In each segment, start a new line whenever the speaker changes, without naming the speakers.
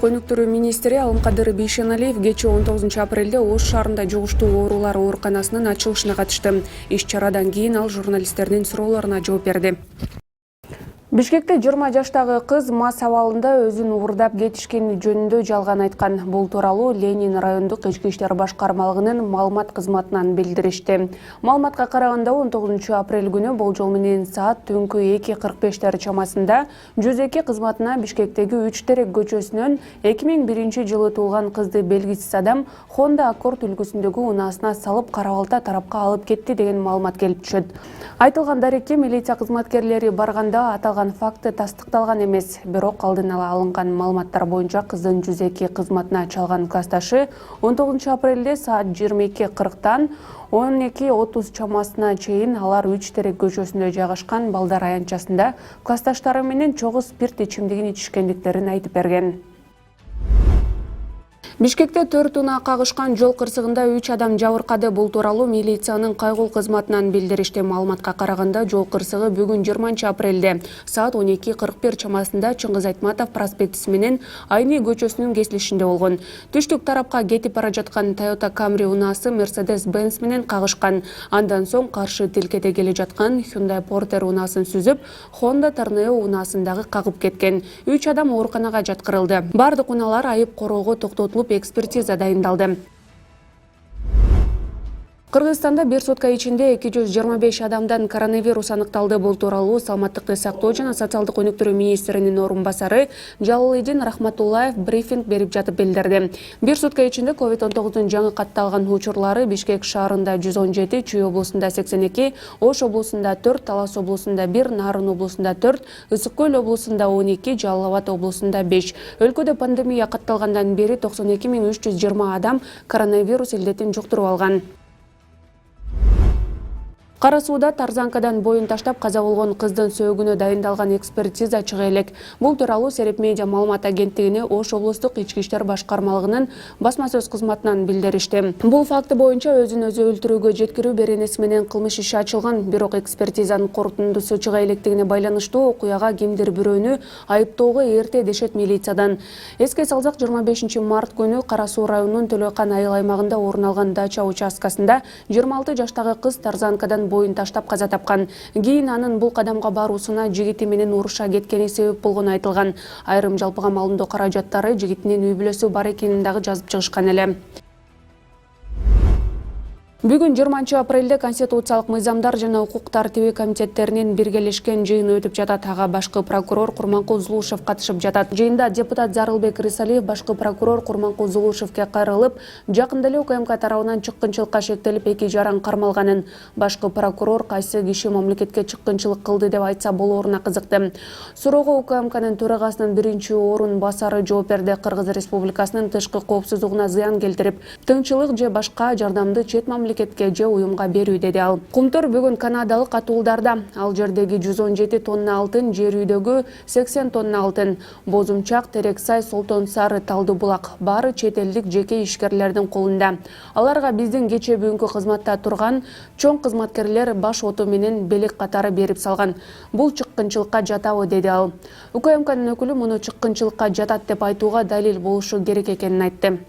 өнүктүрүү министри Алымкадыр Бейшеналиев кечээ 19 апрелде Ош шаарында жугуштуу оорулар ооруканасынын ачылышына катышты. Иш-чарадан кийин ал журналисттердин суроолоруна жооп берди. Бишкекте 20 жаштагы кыз мас абалында өзүн уурдап кетишкени жөнүндө жалган айткан. Бул тууралуу Ленин райондук ички иштер башкармалыгынын маалымат кызматынан билдиришти. Маалыматка караганда 19 апрель күнү болжол менен саат түнкү 2:45 чамасында 102 кызматына Бишкектеги 3 терек көчөсүнөн 2001 жылы туулган кызды белгисиз адам Honda Accord үлгүсүндөгү унаасына салып Кара-Балта тарапка алып кетти деген маалымат келип түшөт. Айтылган дарекке милиция кызматкерлери барганда аталган факты тастыкталган эмес. Бирок алдын ала алынган маалыматтар боюнча кыздын 102 кызматына чалган классташы 19 апрелде саат 22:40 12:30 чамасына чейин алар 3 терек көчөсүндө жайгашкан балдар аянтчасында классташтары менен чогуу спирт ичимдигин ичишкендиктерин айтып берген. Бишкекте 4 унаа кагышкан жол кырсыгында 3 адам жабыркады. Бул тууралуу милициянын кайгыл кызматынан билдиришти. Маалыматка караганда жол кырсыгы бүгүн 20 апрелде саат 12:41 чамасында Чыңгыз Айтматов проспектиси менен Айны көчөсүнүн кесилишинде болгон. Түштүк тарапка кетип бара жаткан Toyota Camry унаасы Mercedes-Benz менен кагышкан. Андан соң каршы тилкеде келе жаткан Hyundai Porter унаасын сүзүп, Honda Tornado унаасындагы кагып кеткен. 3 адам ооруканага жаткырылды. Бардык унаалар айып короого токтотулуп экспертиза дайындалды. Кыргызстанда бир сутка ичинде 225 адамдан коронавирус аныкталды. Бул тууралуу Саламаттыкты сактоо жана социалдык өнүктүрүү министринин орун басары Жалалидин Рахматуллаев брифинг берип жатып билдирди. Бир сутка ичинде COVID-19 жаңы катталган учурлары Бишкек шаарында 117, Чүй облусунда 82, Ош облусунда 4, Талас облусунда 1, Нарын облусунда 4, Ысык Көл облусунда 12, Жалал Абад облусунда 5. Өлкөдө пандемия катталгандан бери 92 320 адам коронавирус илдетин жуктуруп алган. Кара сууда тарзанкадан боюн таштап каза болгон кыздын сөөгүнө дайындалган экспертиза чыга элек. Бул тууралуу Сереп медиа маалымат агенттигине Ош облустук ички иштер башкармалыгынын басма сөз кызматынан билдиришти. Бул факты боюнча өзүн өзү өлтүрүүгө жеткирүү беренеси менен кылмыш иши ачылган, бирок экспертизанын корутундусу чыга электигине байланыштуу окуяга кимдир бирөөнү айыптоого эрте дешет милициядан. Эске салсак, 25 март күнү Кара суу районунун Төлөкан айыл аймагында орун алган дача участкасында 26 жаштагы кыз тарзанкадан боюн таштап каза тапкан. Кийин анын бул кадамга баруусуна жигити менен уруша кеткени себеп болгону айтылган. Айрым жалпыга малымдоо каражаттары жигитинин үй бүлөсү бар экенин дагы жазып чыгышкан эле. Бүгүн 20 апрелде Конституциялык мыйзамдар жана укук тартиби комитеттеринин биргелешкен жыйыны өтүп жатат. Ага башкы прокурор Курманкул Зулушев катышып жатат. Жыйында депутат Зарылбек Рысалиев башкы прокурор Курманкул Зулушевке кайрылып, жакында эле УКМК тарабынан чыккынчылыкка шектелип 2 жаран кармалганын, башкы прокурор кайсы киши мамлекетке чыккынчылык кылды деп айтса болоруна кызыкты. Суроого УКМКнын төрагасынын биринчи орун басары жооп берди. Кыргыз Республикасынын тышкы коопсуздугуна зыян келтирип, тыңчылык же башка жардамды чет мамлекетке же уюмга берүү деди ал. Кумтур бүгүн канадалык атуулдарда. Ал жердеги 117 тонна алтын, жер үйдөгү 80 тонна алтын, Бозумчак, Терексай, Солтон Сары, Талды Булак баары чет элдик жеке ишкерлердин колунда. Аларга биздин кече бүгүнкү кызматта турган чоң кызматкерлер баш оту менен белек катары берип салган. Бул чыккынчылыкка жатабы деди ал. УКМКнын өкүлү муну чыккынчылыкка жатат деп айтууга далил болушу керек экенин айтты.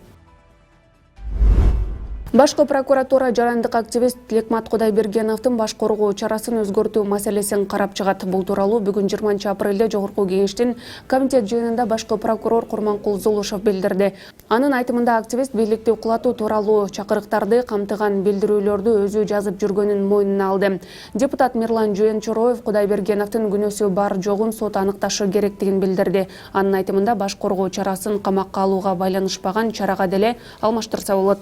Башкы прокуратура жарандык активист Тилекмат Кудайбергеновдун баш коргоо чарасын өзгөртүү маселесин карап чыгат. Бул тууралуу бүгүн 20 апрелде жогорку кеңештин комитет жыйынында башкы прокурор Курманкул Зулушев билдирди. Анын айтымында активист бийликти укулатуу тууралуу чакырыктарды камтыган билдирүүлөрдү өзү жазып жүргөнүн мойнуна алды. Депутат Мирлан Жөөнчороев Кудайбергеновдун күнөөсү бар жогун сот аныкташы керектигин билдирди. Анын айтымында баш коргоо чарасын камакка алууга байланышпаган чарага деле алмаштырса болот.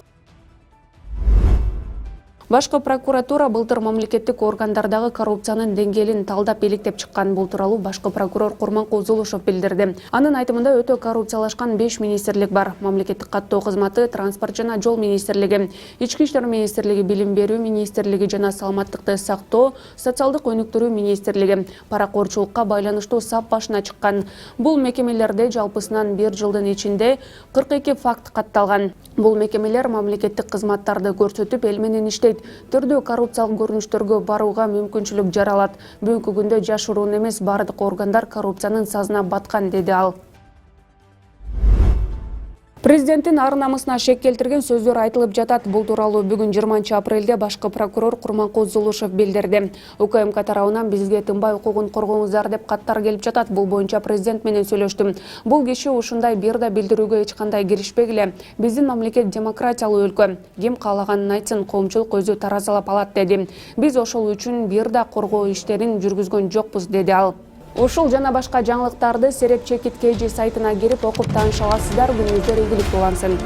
Башкы прокуратура былтыр мамлекеттик органдардагы коррупциянын деңгээлин талдап иликтеп чыккан. Бул тууралуу башкы прокурор Курманкул Зулушев билдирди. Анын айтымында өтө коррупциялашкан 5 министрлик бар. Мамлекеттик каттоо кызматы, транспорт жана жол министрлиги, ички иштер министрлиги, билим берүү министрлиги жана саламаттыкты сактоо, социалдык өнүктүрүү министрлиги паракорчулукка байланыштуу сап башына чыккан. Бул мекемелерде жалпысынан 1 жылдын ичинде 42 факт катталган. Бул мекемелер мамлекеттик кызматтарды көрсөтүп, эл менен иштейт. Түрдүү коррупциялык көрүнүштөргө барууга мүмкүнчүлүк жаралат. Бүгүнкү күндө жашыруун эмес, бардык органдар коррупциянын сазына баткан, деди ал. Президенттин ар намысына шек келтирген сөздөр айтылып жатат. Бул тууралуу бүгүн 20 апрелде башкы прокурор Курманкул Зулушев билдирди. УКМК тарабынан бизге тынбай укугун коргоңуздар деп каттар келип жатат. Бул боюнча президент менен сөйлөштүм. Бул киши ушундай бир да билдирүүгө эч кандай киришпегиле. Биздин мамлекет демократиялуу өлкө. Ким каалаганын айтсын, коомчулук өзү таразалап алат деди. Биз ошол үчүн бир да коргоо иштерин жүргүзгөн жокпуз деди ал. Ушул жана башка жаңылыктарды Сереп Чекит KG сайтына кирип окуп тааныша аласыздар. Күнүңүздөр ийгиликтүү улансын.